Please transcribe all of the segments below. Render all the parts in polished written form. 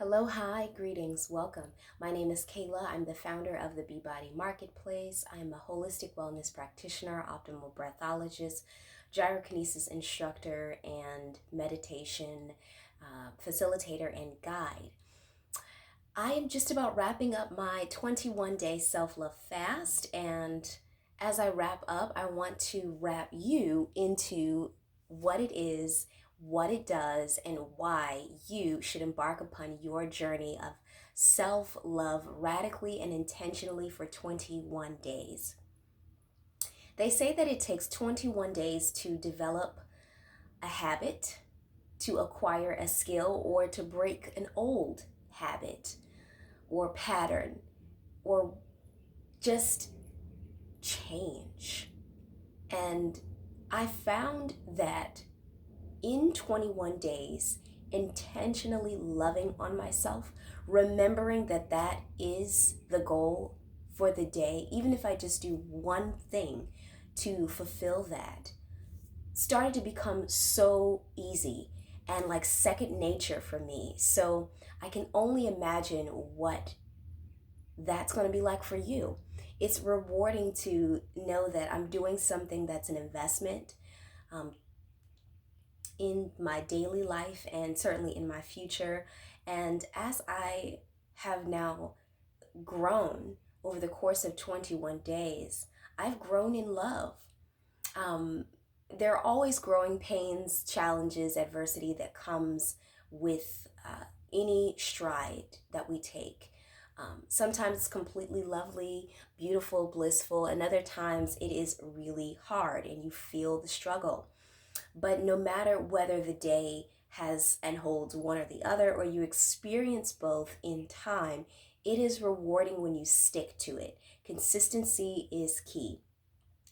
Hello, hi, greetings, welcome. My name is Kayla. I'm the founder of the Beebody Marketplace. I'm a holistic wellness practitioner, optimal breathologist, gyrokinesis instructor, and meditation facilitator and guide. I am just about wrapping up my 21-day self-love fast, and as I wrap up, I want to wrap you into what it is, what it does, and why you should embark upon your journey of self-love radically and intentionally for 21 days. They say that it takes 21 days to develop a habit, to acquire a skill, or to break an old habit or pattern, or just change. And I found that in 21 days, intentionally loving on myself, remembering that that is the goal for the day, even if I just do one thing to fulfill that, started to become so easy and like second nature for me. So I can only imagine what that's going to be like for you. It's rewarding to know that I'm doing something that's an investment um, in my daily life and certainly in my future. And as I have now grown over the course of 21 days, I've grown in love. Um, there are always growing pains, challenges, adversity that comes with any stride that we take. Sometimes it's completely lovely, beautiful, blissful, and other times it is really hard and you feel the struggle. But no matter whether the day has and holds one or the other, or you experience both in time, it is rewarding when you stick to it. Consistency is key.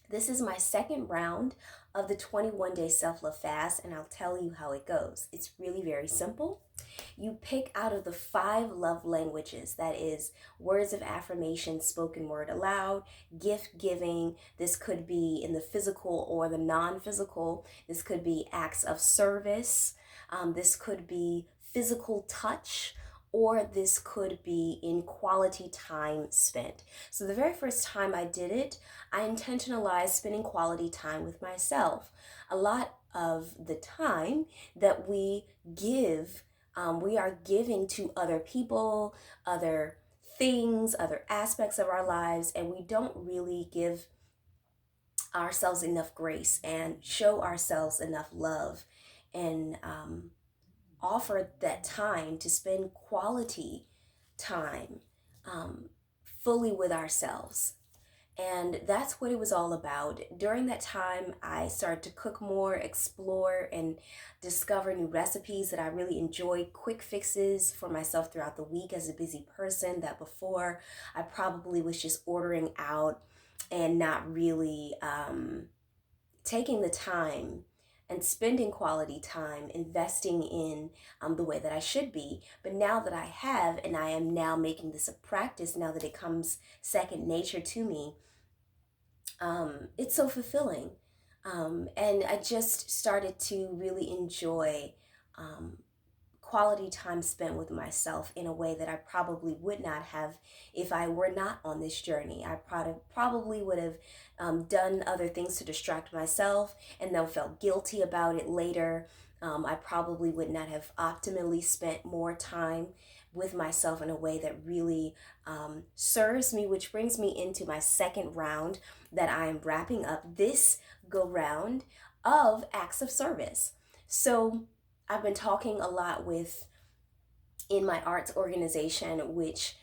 This is my second round of the 21-day self-love fast, and I'll tell you how it goes. It's really very simple. You pick out of the 5 love languages, that is words of affirmation, spoken word aloud, gift giving. This could be in the physical or the non-physical. This could be acts of service. This could be physical touch, or this could be in quality time spent. So the very first time I did it, I intentionalized spending quality time with myself. A lot of the time that we are giving to other people, other things, other aspects of our lives, and we don't really give ourselves enough grace and show ourselves enough love and offer that time to spend quality time fully with ourselves. And that's what it was all about. During that time, I started to cook more, explore, and discover new recipes that I really enjoyed, quick fixes for myself throughout the week as a busy person that before I probably was just ordering out and not really taking the time and spending quality time investing in the way that I should be. But now that I have, and I am now making this a practice, now that it comes second nature to me, it's so fulfilling. And I just started to really enjoy um, quality time spent with myself in a way that I probably would not have if I were not on this journey. I probably would have done other things to distract myself and then felt guilty about it later. I probably would not have optimally spent more time with myself in a way that really serves me, which brings me into my second round that I am wrapping up this go round of acts of service. So I've been talking a lot with in my arts organization, which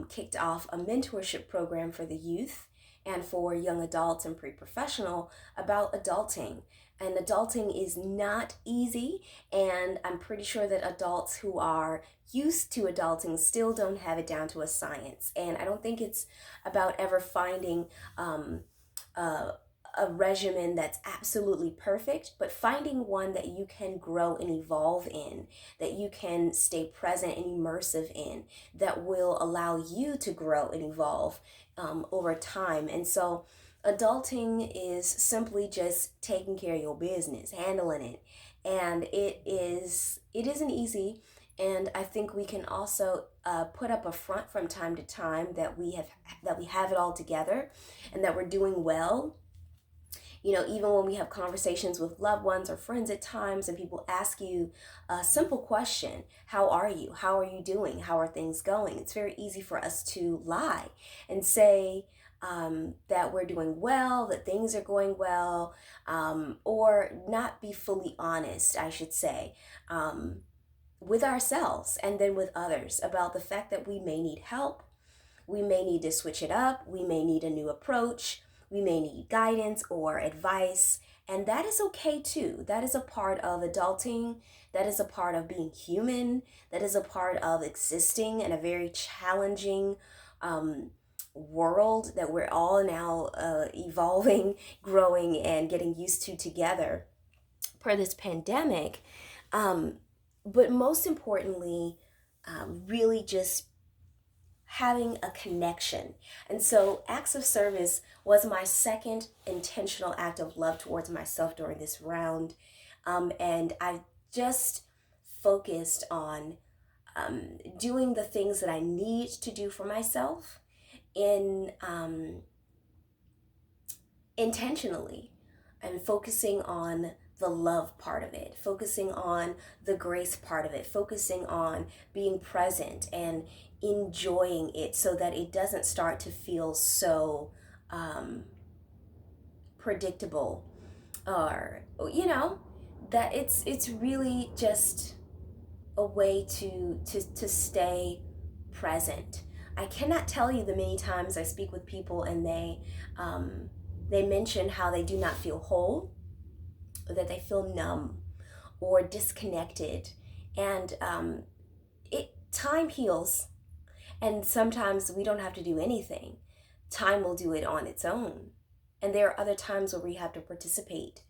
kicked off a mentorship program for the youth and for young adults and pre-professional about adulting. And adulting is not easy, and I'm pretty sure that adults who are used to adulting still don't have it down to a science. And I don't think it's about ever finding a regimen that's absolutely perfect, but finding one that you can grow and evolve in, that you can stay present and immersive in, that will allow you to grow and evolve over time. And so adulting is simply just taking care of your business, handling it. And it isn't easy. And I think we can also put up a front from time to time that we have it all together and that we're doing well. You know, even when we have conversations with loved ones or friends at times, and people ask you a simple question: how are you? How are you doing? How are things going? It's very easy for us to lie and say that we're doing well, that things are going well, or not be fully honest, I should say. With ourselves and then with others about the fact that we may need help, we may need to switch it up, we may need a new approach, we may need guidance or advice, and that is okay too. That is a part of adulting, that is a part of being human, that is a part of existing in a very challenging world that we're all now evolving, growing, and getting used to together per this pandemic. Um, but most importantly, really just having a connection. And so, acts of service was my second intentional act of love towards myself during this round. And I just focused on doing the things that I need to do for myself in intentionally, and focusing on the love part of it, focusing on the grace part of it, focusing on being present and enjoying it so that it doesn't start to feel so predictable, or that it's really just a way to stay present. I cannot tell you the many times I speak with people and they mention how they do not feel whole, or that they feel numb or disconnected, and it time heals, and sometimes we don't have to do anything. Time will do it on its own, and there are other times where we have to participate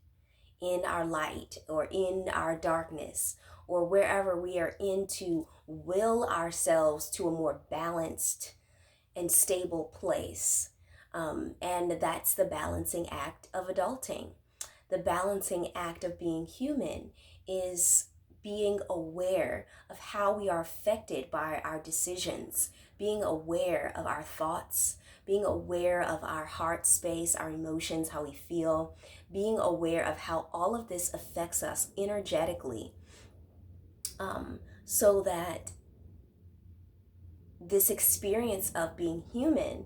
in our light or in our darkness or wherever we are in to will ourselves to a more balanced and stable place. And that's the balancing act of adulting. The balancing act of being human is being aware of how we are affected by our decisions, being aware of our thoughts, being aware of our heart space, our emotions, how we feel, being aware of how all of this affects us energetically, so that this experience of being human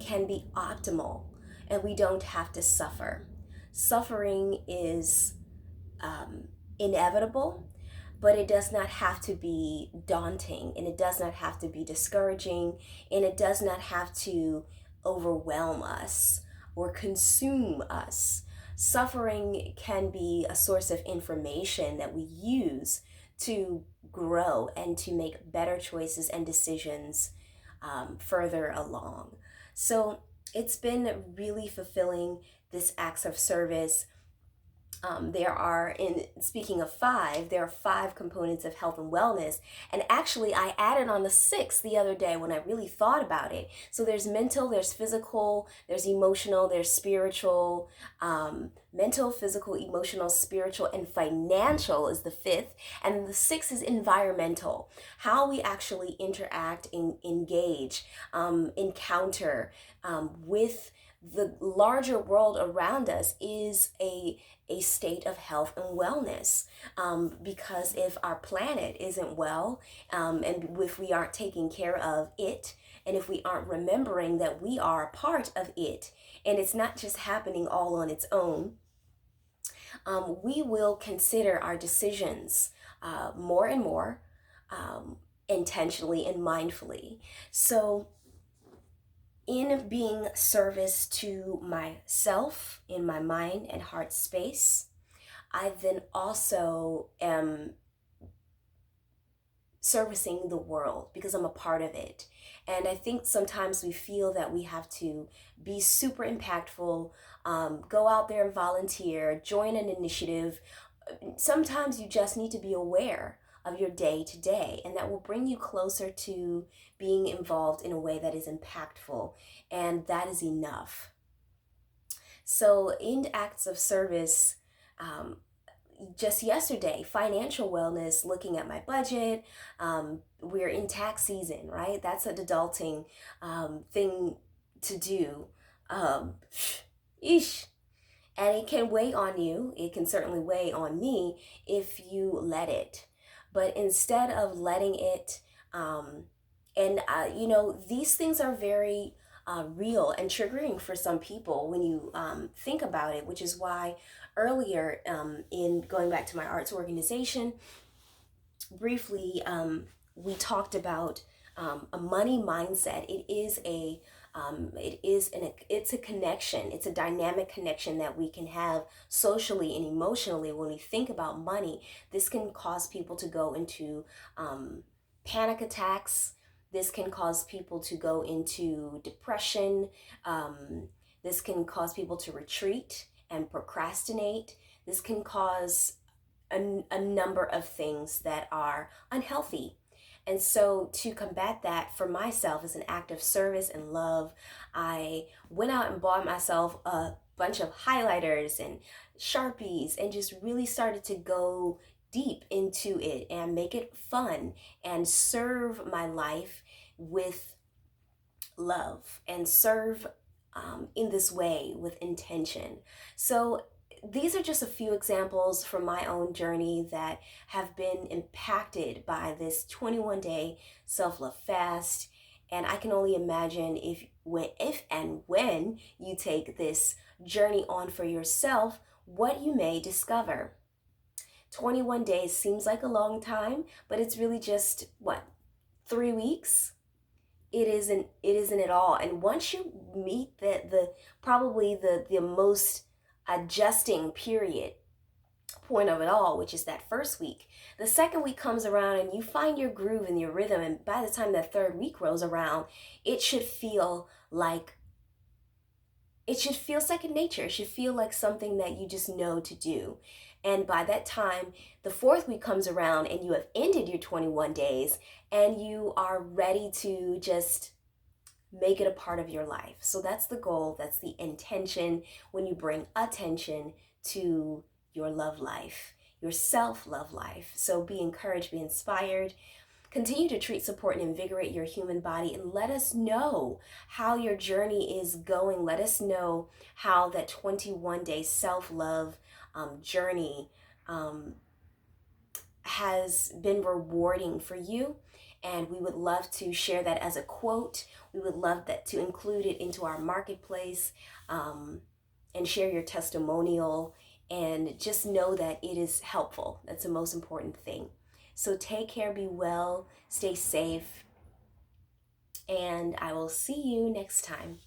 can be optimal and we don't have to suffer. Suffering is inevitable, but it does not have to be daunting, and it does not have to be discouraging, and it does not have to overwhelm us or consume us. Suffering can be a source of information that we use to grow and to make better choices and decisions further along. So it's been really fulfilling, this acts of service. There are, in speaking of five, there are five components of health and wellness. And actually, I added on the sixth the other day when I really thought about it. So there's mental, there's physical, there's emotional, there's spiritual. Mental, physical, emotional, spiritual, and financial is the fifth. And the sixth is environmental. How we actually interact, engage, encounter with the larger world around us is a state of health and wellness, because if our planet isn't well, and if we aren't taking care of it, and if we aren't remembering that we are a part of it and it's not just happening all on its own, we will consider our decisions more and more intentionally and mindfully. So in being service to myself in my mind and heart space, I then also am servicing the world because I'm a part of it. And I think sometimes we feel that we have to be super impactful, go out there and volunteer, join an initiative. Sometimes you just need to be aware of your day to day, and that will bring you closer to being involved in a way that is impactful, and that is enough. So in acts of service, just yesterday, financial wellness, looking at my budget. We're in tax season, right? That's an adulting thing to do. Um, Eesh. And it can weigh on you. It can certainly weigh on me if you let it. But instead of letting it, um, these things are very real and triggering for some people when you think about it, which is why earlier in going back to my arts organization, briefly, we talked about a money mindset. It's a connection. It's a dynamic connection that we can have socially and emotionally when we think about money. This can cause people to go into panic attacks. This can cause people to go into depression. This can cause people to retreat and procrastinate. This can cause a number of things that are unhealthy. And so, to combat that for myself as an act of service and love, I went out and bought myself a bunch of highlighters and Sharpies and just really started to go deep into it and make it fun and serve my life with love and serve in this way with intention. So, these are just a few examples from my own journey that have been impacted by this 21-day self-love fast. And I can only imagine if and when you take this journey on for yourself, what you may discover. 21 days seems like a long time, but it's really just what, 3 weeks? It isn't at all. And once you meet the probably the most adjusting period point of it all, which is that first week, the second week comes around and you find your groove and your rhythm, and by the time that third week rolls around, it should feel like it should feel second nature. It should feel like something that you just know to do. And by that time, the fourth week comes around and you have ended your 21 days and you are ready to just make it a part of your life. So that's the goal, that's the intention when you bring attention to your love life, your self-love life. So be encouraged, be inspired. Continue to treat, support, and invigorate your human body, and let us know how your journey is going. Let us know how that 21-day self-love journey has been rewarding for you. And we would love to share that as a quote. We would love that to include it into our marketplace and share your testimonial. And just know that it is helpful. That's the most important thing. So take care, be well, stay safe, and I will see you next time.